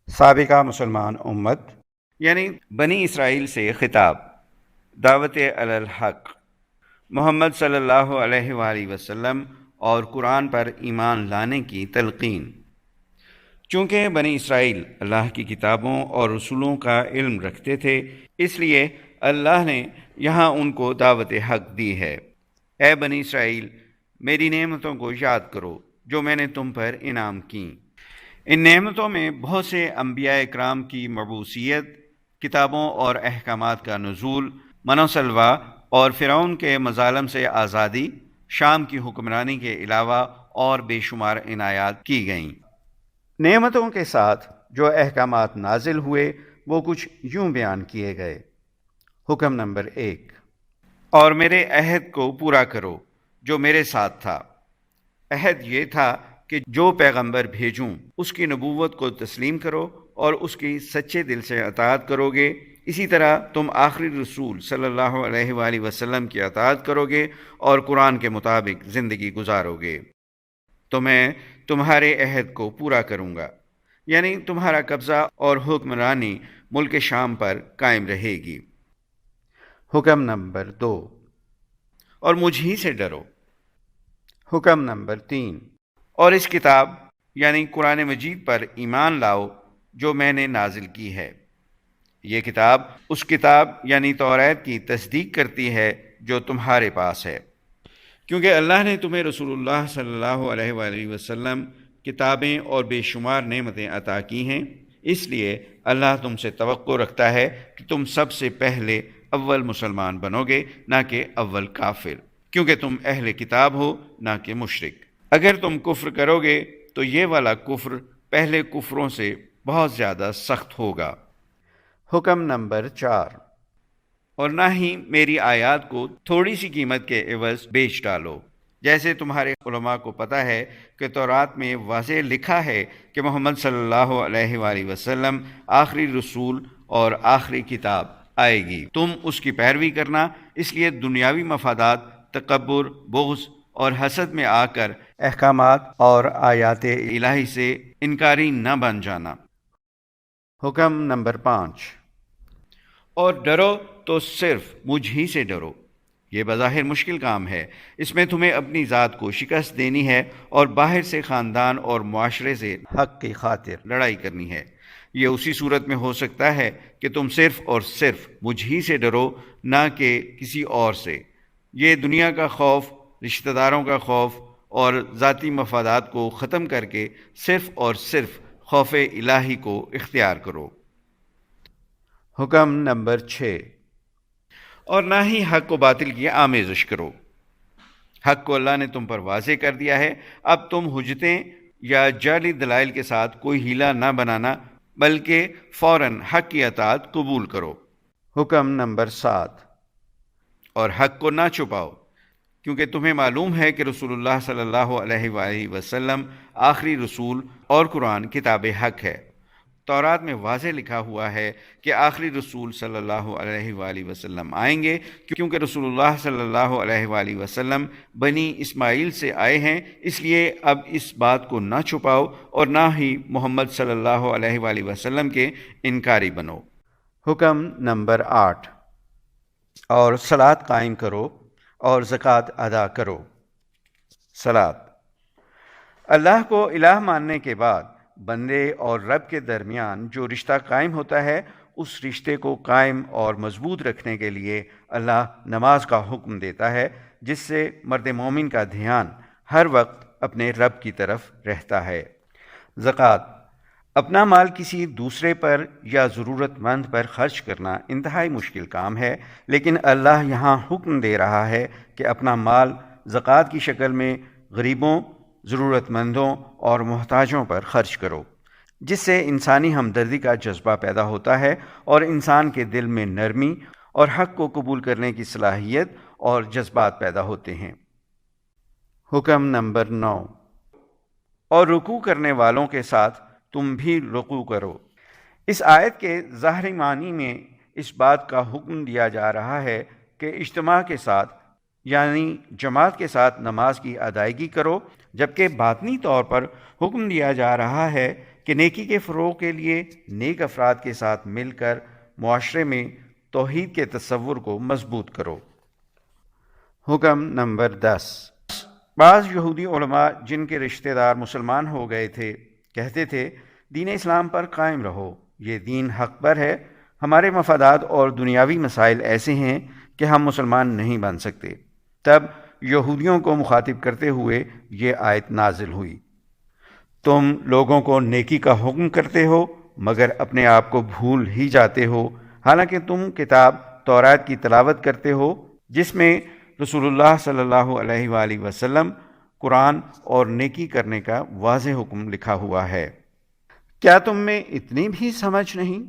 سابقہ مسلمان امت یعنی بنی اسرائیل سے خطاب، دعوت علی الحق، محمد صلی اللہ علیہ وآلہ وسلم اور قرآن پر ایمان لانے کی تلقین۔ چونکہ بنی اسرائیل اللہ کی کتابوں اور رسولوں کا علم رکھتے تھے، اس لیے اللہ نے یہاں ان کو دعوت حق دی ہے۔ اے بنی اسرائیل، میری نعمتوں کو یاد کرو جو میں نے تم پر انعام کیں۔ ان نعمتوں میں بہت سے انبیاء اکرام کی مبعوثیت، کتابوں اور احکامات کا نزول، من و سلوہ اور فرعون کے مظالم سے آزادی، شام کی حکمرانی کے علاوہ اور بے شمار عنایات کی گئیں۔ نعمتوں کے ساتھ جو احکامات نازل ہوئے وہ کچھ یوں بیان کیے گئے۔ حکم نمبر 1، اور میرے عہد کو پورا کرو جو میرے ساتھ تھا۔ عہد یہ تھا کہ جو پیغمبر بھیجوں اس کی نبوت کو تسلیم کرو اور اس کی سچے دل سے اطاعت کرو گے، اسی طرح تم آخری رسول صلی اللہ علیہ وآلہ وسلم کی اطاعت کرو گے اور قرآن کے مطابق زندگی گزارو گے تو میں تمہارے عہد کو پورا کروں گا، یعنی تمہارا قبضہ اور حکمرانی ملک شام پر قائم رہے گی۔ حکم نمبر 2، اور مجھ ہی سے ڈرو۔ حکم نمبر 3، اور اس کتاب یعنی قرآن مجید پر ایمان لاؤ جو میں نے نازل کی ہے۔ یہ کتاب اس کتاب یعنی توریت کی تصدیق کرتی ہے جو تمہارے پاس ہے، کیونکہ اللہ نے تمہیں رسول اللہ صلی اللہ علیہ وآلہ وسلم کتابیں اور بے شمار نعمتیں عطا کی ہیں، اس لیے اللہ تم سے توقع رکھتا ہے کہ تم سب سے پہلے اول مسلمان بنو گے، نہ کہ اول کافر، کیونکہ تم اہل کتاب ہو نہ کہ مشرک۔ اگر تم کفر کرو گے تو یہ والا کفر پہلے کفروں سے بہت زیادہ سخت ہوگا۔ حکم نمبر 4، اور نہ ہی میری آیات کو تھوڑی سی قیمت کے عوض بیچ ڈالو۔ جیسے تمہارے علماء کو پتہ ہے کہ تورات میں واضح لکھا ہے کہ محمد صلی اللہ علیہ وآلہ وسلم آخری رسول اور آخری کتاب آئے گی، تم اس کی پیروی کرنا، اس لیے دنیاوی مفادات، تکبر، بغض اور حسد میں آ کر احکامات اور آیات الہی سے انکاری نہ بن جانا۔ حکم نمبر 5، اور ڈرو تو صرف مجھ ہی سے ڈرو۔ یہ بظاہر مشکل کام ہے، اس میں تمہیں اپنی ذات کو شکست دینی ہے اور باہر سے خاندان اور معاشرے سے حق کی خاطر لڑائی کرنی ہے۔ یہ اسی صورت میں ہو سکتا ہے کہ تم صرف اور صرف مجھ ہی سے ڈرو، نہ کہ کسی اور سے۔ یہ دنیا کا خوف، رشتہ داروں کا خوف اور ذاتی مفادات کو ختم کر کے صرف اور صرف خوف الہی کو اختیار کرو۔ حکم نمبر 6، اور نہ ہی حق و باطل کی آمیزش کرو۔ حق کو اللہ نے تم پر واضح کر دیا ہے، اب تم حجتیں یا جعلی دلائل کے ساتھ کوئی ہیلہ نہ بنانا، بلکہ فوراً حق کی اطاعت قبول کرو۔ حکم نمبر 7، اور حق کو نہ چھپاؤ، کیونکہ تمہیں معلوم ہے کہ رسول اللہ صلی اللہ علیہ وآلہ وسلم آخری رسول اور قرآن کتاب حق ہے۔ تورات میں واضح لکھا ہوا ہے کہ آخری رسول صلی اللہ علیہ وآلہ وسلم آئیں گے، کیونکہ رسول اللہ صلی اللہ علیہ وآلہ وسلم بنی اسماعیل سے آئے ہیں، اس لیے اب اس بات کو نہ چھپاؤ اور نہ ہی محمد صلی اللہ علیہ وآلہ وسلم کے انکاری بنو۔ حکم نمبر 8، اور صلاۃ قائم کرو اور زکوٰۃ ادا کرو۔ صلاۃ، اللہ کو الہ ماننے کے بعد بندے اور رب کے درمیان جو رشتہ قائم ہوتا ہے، اس رشتے کو قائم اور مضبوط رکھنے کے لیے اللہ نماز کا حکم دیتا ہے، جس سے مرد مومن کا دھیان ہر وقت اپنے رب کی طرف رہتا ہے۔ زکوٰۃ، اپنا مال کسی دوسرے پر یا ضرورت مند پر خرچ کرنا انتہائی مشکل کام ہے، لیکن اللہ یہاں حکم دے رہا ہے کہ اپنا مال زکوٰۃ کی شکل میں غریبوں، ضرورت مندوں اور محتاجوں پر خرچ کرو، جس سے انسانی ہمدردی کا جذبہ پیدا ہوتا ہے اور انسان کے دل میں نرمی اور حق کو قبول کرنے کی صلاحیت اور جذبات پیدا ہوتے ہیں۔ حکم نمبر 9، اور رکوع کرنے والوں کے ساتھ تم بھی رکوع کرو۔ اس آیت کے ظاہری معنی میں اس بات کا حکم دیا جا رہا ہے کہ اجتماع کے ساتھ یعنی جماعت کے ساتھ نماز کی ادائیگی کرو، جبکہ باطنی طور پر حکم دیا جا رہا ہے کہ نیکی کے فروغ کے لیے نیک افراد کے ساتھ مل کر معاشرے میں توحید کے تصور کو مضبوط کرو۔ حکم نمبر 10۔ بعض یہودی علماء جن کے رشتہ دار مسلمان ہو گئے تھے کہتے تھے دین اسلام پر قائم رہو، یہ دین حق پر ہے، ہمارے مفادات اور دنیاوی مسائل ایسے ہیں کہ ہم مسلمان نہیں بن سکتے۔ تب یہودیوں کو مخاطب کرتے ہوئے یہ آیت نازل ہوئی، تم لوگوں کو نیکی کا حکم کرتے ہو مگر اپنے آپ کو بھول ہی جاتے ہو، حالانکہ تم کتاب تورات کی تلاوت کرتے ہو جس میں رسول اللہ صلی اللہ علیہ وآلہ وسلم، قرآن اور نیکی کرنے کا واضح حکم لکھا ہوا ہے۔ کیا تم میں اتنی بھی سمجھ نہیں؟